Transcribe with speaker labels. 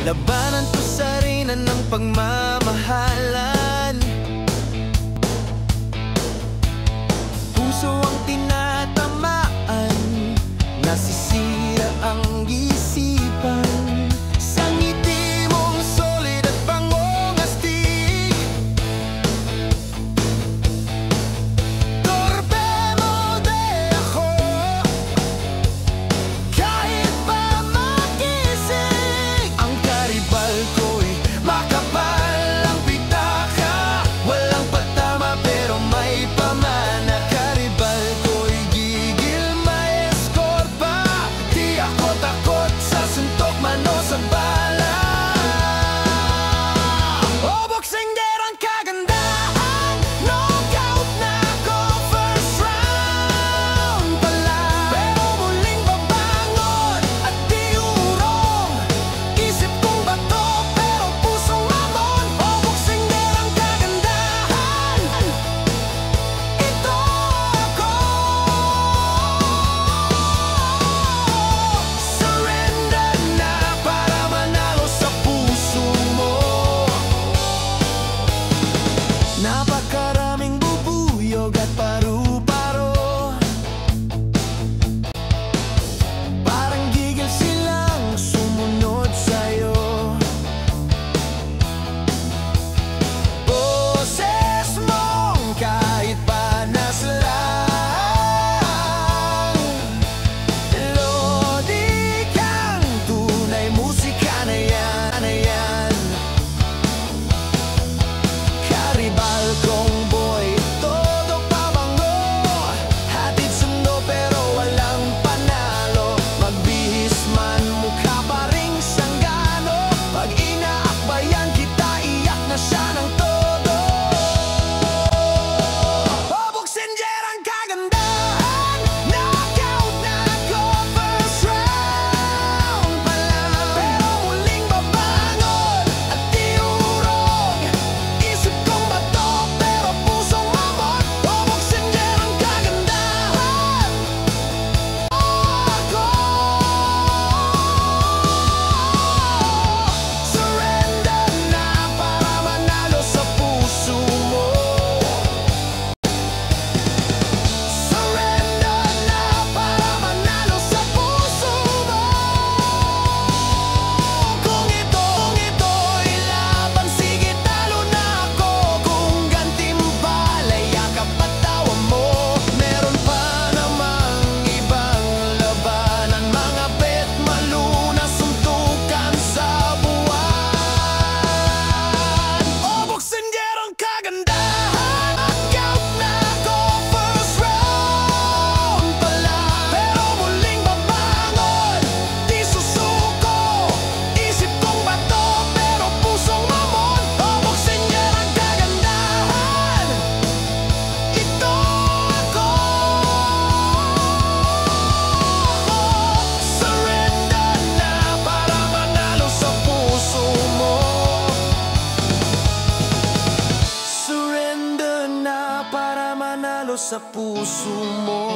Speaker 1: Labanan to sa arena ng pagmamahalan. Puso ang tinatamaan, nasisira ang isipan. Sa ngiti mong solid at bangong astig, torpe mo de ako. Kahit pa makisig, ang karibal ko'y makapal ang pitaka. Walang patama pero may pamana. Karibal ko'y gigil, may escort pa. Di ako takot sa suntok man o sa bala. O boksingerang kagandahan, knockout na ako first round pa lang. Pero muling babangon at di urong. Isip kong bato pero pusong mamon. O boksingerang kagandahan, ito ako. Surrender na para manalo sa puso mo. Napakaraming bubuyog at paru-paro, parang gigil silang sumunod sa'yo. Boses mong kahit panas lang, lodi kang tunay, musika na yan, na yan. Karibal kong boy, todo pabango. Hatid sundo pero walang panalo. Magbihis man, mukha pa ring sanggano. Pag inaakbayan kita, iyak na siya ng todo. O boksingerang kagandahan, knockout na ako first round pa lang. Pero muling babangon at di urong. Isip kong bato pero pusong mamon. O boksingerang kagandahan, ako. Surrender na para manalo sa puso mo. Surrender na para manalo sa puso mo. Kung ito'y laban, sige talo na ako. Kung gantimpala, yakap at tawa mo. Meron pa namang ibang labanan, mga bet malunas, suntukan sa buwan. O boksingerang kagandahan, knockout na ako first round pa lang. Pero muling babangon, di susuko. Isip kong bato pero pusong mamon. O boksingerang kagandahan, ito ako. Surrender na para manalo sa puso mo. Surrender na para manalo sa puso mo.